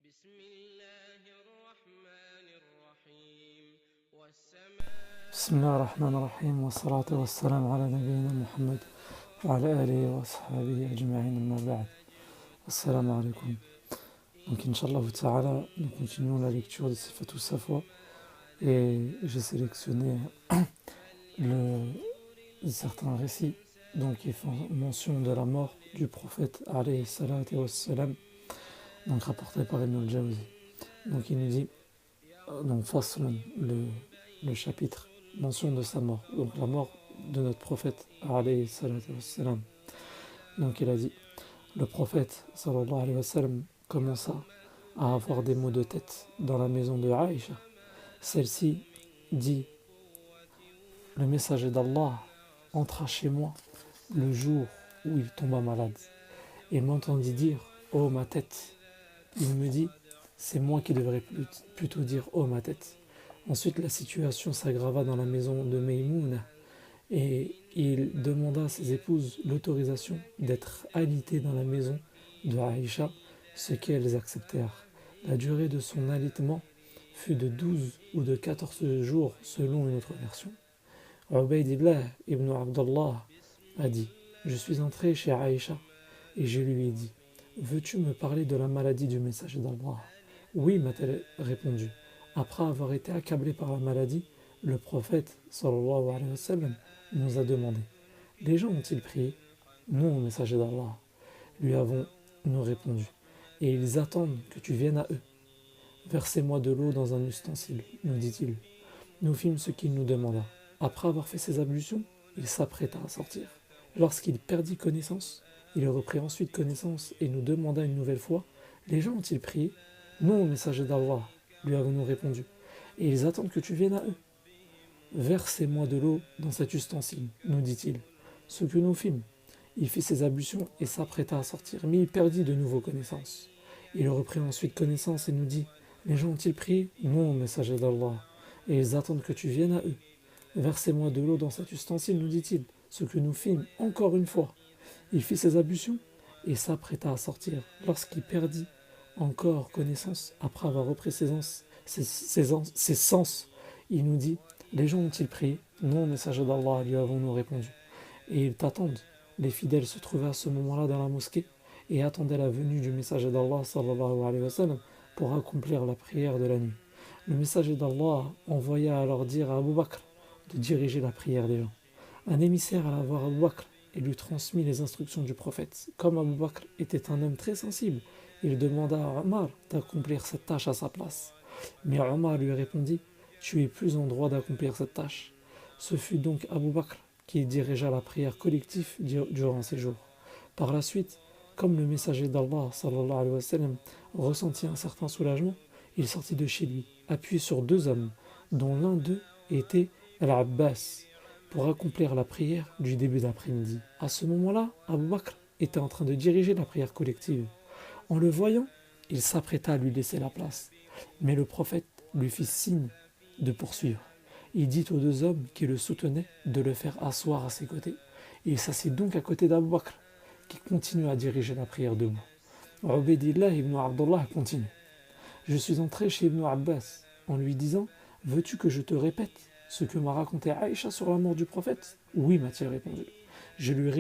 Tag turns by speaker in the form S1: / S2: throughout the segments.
S1: بسم الله الرحمن الرحيم والسماء
S2: بسم الله الرحمن الرحيم والصلاة والسلام على نبينا محمد وعلى آله وأصحابه أجمعين أما بعد. Assalamu alaikum. Donc Inch'Allah Ta'ala, nous continuons la lecture de Sifatou Safwa et j'ai sélectionné certains récits donc, qui font mention de la mort du prophète alayhi salatu wassalam, donc rapporté par Ibn al-Jawzi. Donc il nous dit, donc Faslun, le chapitre, mention de sa mort, donc la mort de notre prophète alayhi salatu wassalam. Donc il a dit, le prophète sallallahu alayhi wa sallam commença à avoir des maux de tête dans la maison de Aïcha. Celle-ci dit, le messager d'Allah entra chez moi le jour où il tomba malade et m'entendit dire « Oh ma tête !» Il me dit « C'est moi qui devrais plutôt dire « Oh ma tête !» Ensuite la situation s'aggrava dans la maison de Maïmouna et il demanda à ses épouses l'autorisation d'être alitées dans la maison de Aïcha, ce qu'elles acceptèrent. La durée de son alitement fut de 12 ou de 14 jours selon une autre version. Ubaydillah ibn Abdullah a dit, je suis entré chez Aïcha et je lui ai dit, veux-tu me parler de la maladie du messager d'Allah? Oui, m'a-t-elle répondu. Après avoir été accablé par la maladie, le prophète sallallahu alayhi wa sallam nous a demandé, les gens ont-ils prié? Non, messager d'Allah, lui avons-nous répondu, et ils attendent que tu viennes à eux. Versez-moi de l'eau dans un ustensile, nous dit-il. Nous fîmes ce qu'il nous demanda. Après avoir fait ses ablutions, il s'apprêta à sortir. Lorsqu'il perdit connaissance, il reprit ensuite connaissance et nous demanda une nouvelle fois, les gens ont-ils prié? Non, messager d'Allah, lui avons-nous répondu, et ils attendent que tu viennes à eux. Versez-moi de l'eau dans cet ustensile, nous dit-il. Ce que nous fîmes, il fit ses ablutions et s'apprêta à sortir, mais il perdit de nouveau connaissance. Il reprit ensuite connaissance et nous dit, les gens ont-ils prié? Non, messager d'Allah, et ils attendent que tu viennes à eux. Versez-moi de l'eau dans cet ustensile, nous dit-il. Ce que nous fîmes encore une fois. Il fit ses ablutions et s'apprêta à sortir. Lorsqu'il perdit encore connaissance, après avoir repris ses sens, il nous dit, les gens ont-ils prié? Non, messager d'Allah, lui avons-nous répondu. Et ils t'attendent. Les fidèles se trouvaient à ce moment-là dans la mosquée et attendaient la venue du messager d'Allah sallallahu alayhi wa sallam pour accomplir la prière de la nuit. Le messager d'Allah envoya alors dire à Abu Bakr de diriger la prière des gens. Un émissaire alla voir Abu Bakr et lui transmit les instructions du prophète. Comme Abu Bakr était un homme très sensible, il demanda à Omar d'accomplir cette tâche à sa place. Mais Omar lui répondit, tu es plus en droit d'accomplir cette tâche. Ce fut donc Abu Bakr qui dirigea la prière collective durant ces jours. Par la suite, comme le messager d'Allah sallallahu alayhi wa sallam ressentit un certain soulagement, il sortit de chez lui, appuyé sur deux hommes, dont l'un d'eux était Al-Abbas, pour accomplir la prière du début d'après-midi. À ce moment-là, Abu Bakr était en train de diriger la prière collective. En le voyant, il s'apprêta à lui laisser la place, mais le prophète lui fit signe de poursuivre. Il dit aux deux hommes qui le soutenaient de le faire asseoir à ses côtés. Il s'assit donc à côté d'Abu Bakr, qui continue à diriger la prière debout. Ubaydillah ibn Abdullah continue. Je suis entré chez Ibn Abbas en lui disant, veux-tu que je te répète ce que m'a raconté Aïcha sur la mort du prophète? Oui, m'a-t-il répondu. Je lui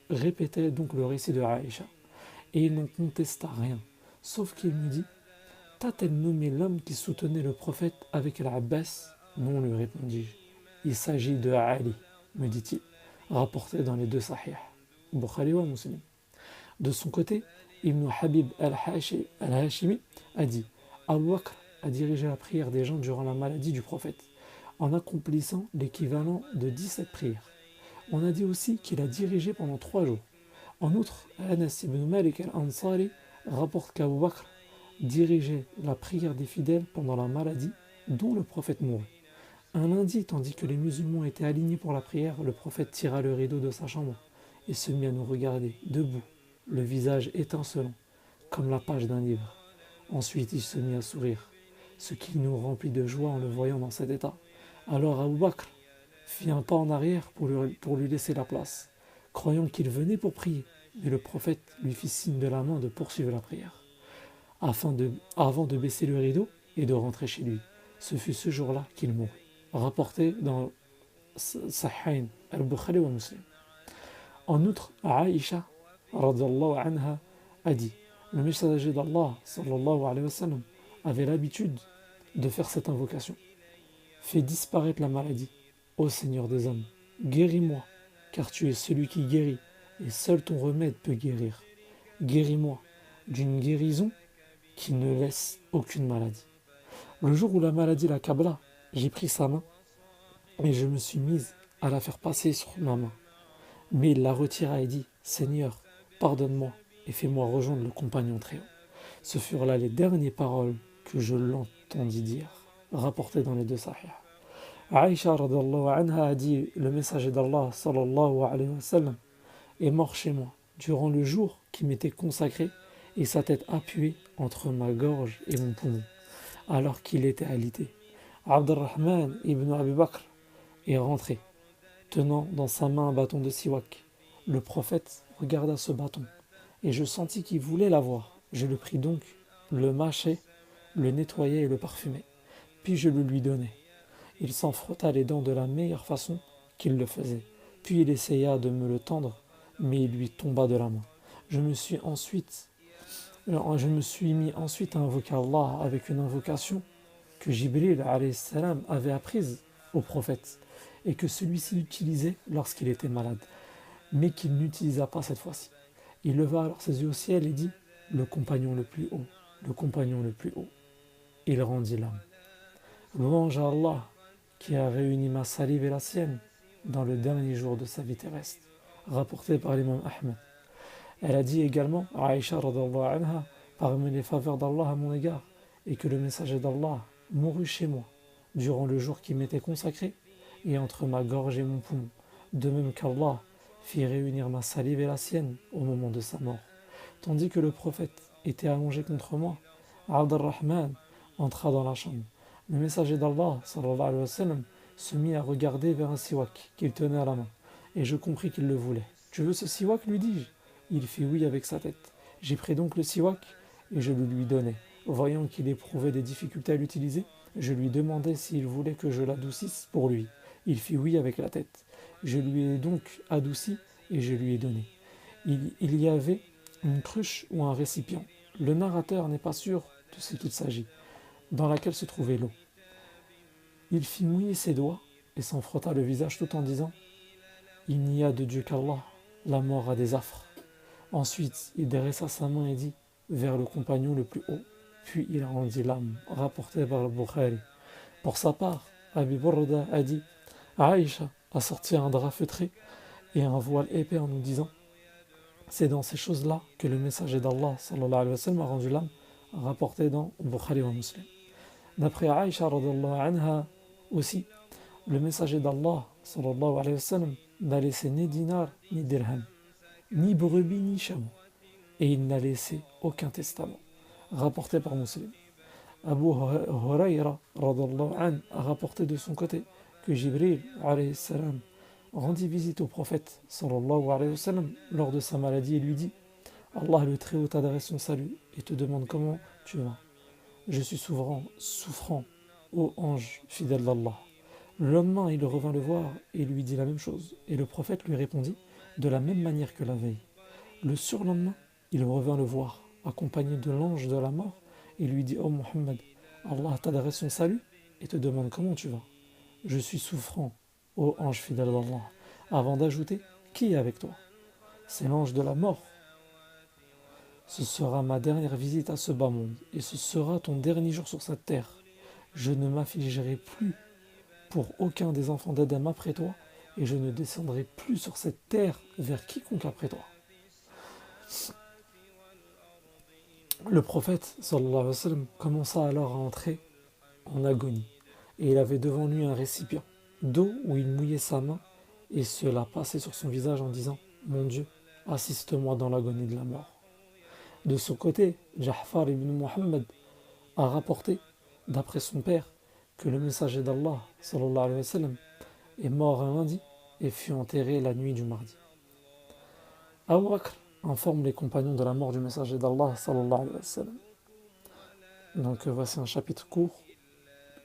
S2: répétais donc le récit de Aïcha, et il n'en contesta rien, sauf qu'il me dit, t'a-t-elle nommé l'homme qui soutenait le prophète avec l'Abbas? Non, lui répondis-je. Il s'agit de Ali, me dit-il, rapporté dans les deux Sahih, Bukhari wa Muslim. De son côté, Ibn Habib al-Hashimi a dit, Abu Bakr a dirigé la prière des gens durant la maladie du prophète, en accomplissant l'équivalent de 17 prières. On a dit aussi qu'il a dirigé pendant 3 jours. En outre, Anas ibn Malik al-Ansari rapporte qu'Abu Bakr dirigeait la prière des fidèles pendant la maladie dont le prophète mourut. Un lundi, tandis que les musulmans étaient alignés pour la prière, le prophète tira le rideau de sa chambre et se mit à nous regarder, debout, le visage étincelant, comme la page d'un livre. Ensuite, il se mit à sourire, ce qui nous remplit de joie en le voyant dans cet état. Alors Abu Bakr fit un pas en arrière pour lui laisser la place, croyant qu'il venait pour prier, mais le prophète lui fit signe de la main de poursuivre la prière. avant de baisser le rideau et de rentrer chez lui. Ce fut ce jour-là qu'il mourut. Rapporté dans Sahihain al-Bukhari wa Muslim. En outre, Aïcha radhiyallahu anha a dit: le messager d'Allah sallallahu alayhi wa sallam avait l'habitude de faire cette invocation: fais disparaître la maladie, ô Seigneur des hommes, guéris-moi, car tu es celui qui guérit, et seul ton remède peut guérir. Guéris-moi d'une guérison qui ne laisse aucune maladie. Le jour où la maladie l'accabla, j'ai pris sa main et je me suis mise à la faire passer sur ma main. Mais il la retira et dit: Seigneur, pardonne-moi et fais-moi rejoindre le compagnon très haut. Ce furent là les dernières paroles que je l'entendis dire, rapportées dans les deux sahih. Aïcha radhiyallahu anha a dit: le messager d'Allah sallallahu alayhi wa sallam est mort chez moi durant le jour qui m'était consacré et sa tête appuyée entre ma gorge et mon poumon, alors qu'il était alité. Abdurrahman ibn Abi Bakr est rentré, tenant dans sa main un bâton de siwak. Le prophète regarda ce bâton, et je sentis qu'il voulait l'avoir. Je le pris donc, le mâchai, le nettoyai et le parfumai. Puis je le lui donnai. Il s'en frotta les dents de la meilleure façon qu'il le faisait. Puis il essaya de me le tendre, mais il lui tomba de la main. Je me suis mis ensuite à invoquer Allah avec une invocation que Jibril alayhi salam avait apprise au prophète et que celui-ci utilisait lorsqu'il était malade, mais qu'il n'utilisa pas cette fois-ci. Il leva alors ses yeux au ciel et dit: le compagnon le plus haut, le compagnon le plus haut. Il rendit l'âme. Louange à Allah qui a réuni ma salive et la sienne dans le dernier jour de sa vie terrestre, rapporté par l'imam Ahmed. Elle a dit également, Aïcha radhiyallahu anha, parmi les faveurs d'Allah à mon égard, et que le messager d'Allah mourut chez moi durant le jour qui m'était consacré et entre ma gorge et mon poumon, de même qu'Allah fit réunir ma salive et la sienne au moment de sa mort. Tandis que le prophète était allongé contre moi, Abdurrahman entra dans la chambre. Le messager d'Allah sallallahu alayhi wa sallam se mit à regarder vers un siwak qu'il tenait à la main, et je compris qu'il le voulait. Tu veux ce siwak, lui dis-je. Il fit oui avec sa tête. J'ai pris donc le siwak et je le lui donnai. Voyant qu'il éprouvait des difficultés à l'utiliser, je lui demandai s'il voulait que je l'adoucisse pour lui. Il fit oui avec la tête. Je lui ai donc adouci et je lui ai donné. Il y avait une cruche ou un récipient. Le narrateur n'est pas sûr de ce qu'il s'agit, dans laquelle se trouvait l'eau. Il fit mouiller ses doigts et s'en frotta le visage tout en disant: il n'y a de Dieu qu'Allah, la mort a des affres. Ensuite, il dressa sa main et dit: vers le compagnon le plus haut. Puis il rendit l'âme, rapporté par le Bukhari. Pour sa part, Abi Burda a dit: Aïcha a sorti un drap feutré et un voile épais en nous disant: c'est dans ces choses-là que le messager d'Allah sallallahu alayhi wa sallam a rendu l'âme, rapporté dans Bukhari wa Muslim. D'après Aïcha radhiyallahu anha aussi, le messager d'Allah sallallahu alayhi wa sallam n'a laissé ni dinar ni dirham, ni brebis ni chameau, et il n'a laissé aucun testament, rapporté par Muslim. Abu Hurayra radhiyallahu anhu a rapporté de son côté que Jibril alayhi salam rendit visite au prophète sallallahu alayhi wa sallam lors de sa maladie et lui dit: Allah le Très-Haut t'adresse son salut et te demande comment tu vas. Je suis souffrant, ô ange fidèle d'Allah. Le lendemain, il revint le voir et lui dit la même chose, et le prophète lui répondit de la même manière que la veille. Le surlendemain, il revint le voir, accompagné de l'ange de la mort, et lui dit: ô Muhammad, Allah t'adresse son salut et te demande comment tu vas. Je suis souffrant, ô ange fidèle d'Allah, avant d'ajouter: qui est avec toi? C'est l'ange de la mort. Ce sera ma dernière visite à ce bas monde, et ce sera ton dernier jour sur cette terre. Je ne m'affligerai plus pour aucun des enfants d'Adam après toi, et je ne descendrai plus sur cette terre vers quiconque après toi. Le prophète sallallahu alayhi wa sallam commença alors à entrer en agonie, et il avait devant lui un récipient d'eau où il mouillait sa main et se la passait sur son visage en disant: mon Dieu, assiste-moi dans l'agonie de la mort. De son côté, Ja'far ibn Muhammad a rapporté, d'après son père, que le messager d'Allah sallallahu alayhi wa sallam est mort un lundi et fut enterré la nuit du mardi. Abu Bakr informe les compagnons de la mort du messager d'Allah sallallahu alayhi wa sallam. Donc voici un chapitre court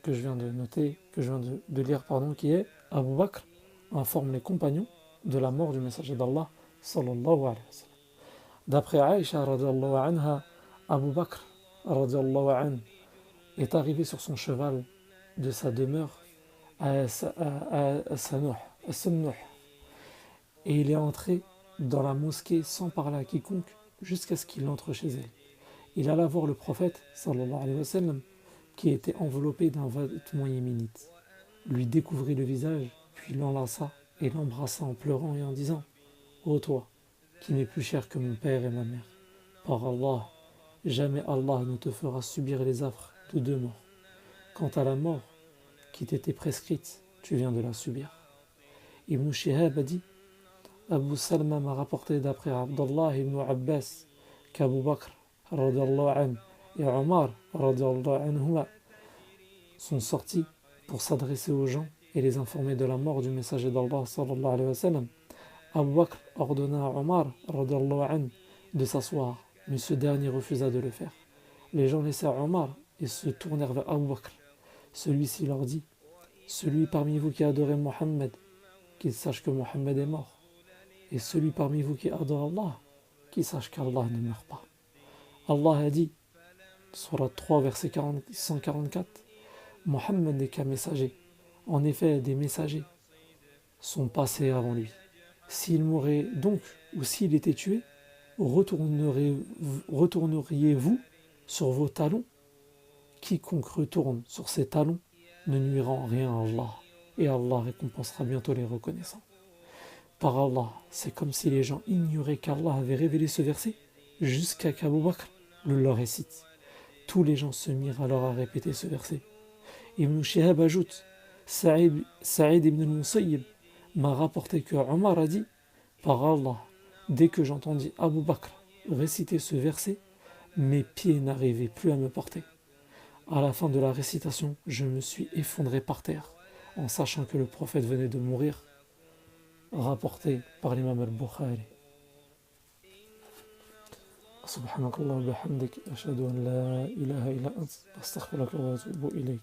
S2: que je viens de noter, que je viens de lire, qui est Abu Bakr informe les compagnons de la mort du messager d'Allah sallallahu alayhi wa sallam. D'après Aïcha radiallahu anha, Abu Bakr radiallahu anhu est arrivé sur son cheval de sa demeure à Sanouh, et il est entré dans la mosquée sans parler à quiconque jusqu'à ce qu'il entre chez elle. Il alla voir le prophète sallallahu alayhi wa sallam qui était enveloppé d'un vêtement yéménite, lui découvrit le visage, puis l'enlaça et l'embrassa en pleurant et en disant « Ô toi, qui m'es plus cher que mon père et ma mère, par Allah, jamais Allah ne te fera subir les affres de deux morts. Quant à la mort qui t'était prescrite, tu viens de la subir. » Ibn Shihab a dit « Abu Salma m'a rapporté d'après Abdallah ibn Abbas qu'Abu Bakr radiallahu anhu et Omar radiallahu anhuma sont sortis pour s'adresser aux gens et les informer de la mort du messager d'Allah sallallahu alayhi wa sallam. Abu Bakr ordonna à Omar radiallahu anhu de s'asseoir, mais ce dernier refusa de le faire. Les gens laissèrent Omar et se tournèrent vers Abu Bakr. Celui-ci leur dit « Celui parmi vous qui adorait Mohammed, qu'il sache que Mohammed est mort. Et celui parmi vous qui adore Allah, qu'il sache qu'Allah ne meurt pas. » Allah a dit, Surat 3, verset 144, Mohammed n'est qu'un messager. En effet, des messagers sont passés avant lui. S'il mourait donc, ou s'il était tué, retourneriez-vous sur vos talons? Quiconque retourne sur ses talons ne nuira en rien à Allah, et Allah récompensera bientôt les reconnaissants. Par Allah, c'est comme si les gens ignoraient qu'Allah avait révélé ce verset jusqu'à qu'Abu Bakr le leur récite. Tous les gens se mirent alors à répéter ce verset. Ibn Shihab ajoute, Saïd ibn al-Musayyib m'a rapporté que Omar a dit, par Allah, dès que j'entendis Abu Bakr réciter ce verset, mes pieds n'arrivaient plus à me porter. À la fin de la récitation, je me suis effondré par terre, en sachant que le prophète venait de mourir, rapporté par l'imam al-Bukhari. سبحانك اللهم وبحمدك أشهد أن لا إله إلا أنت أستغفرك وأتوب إليك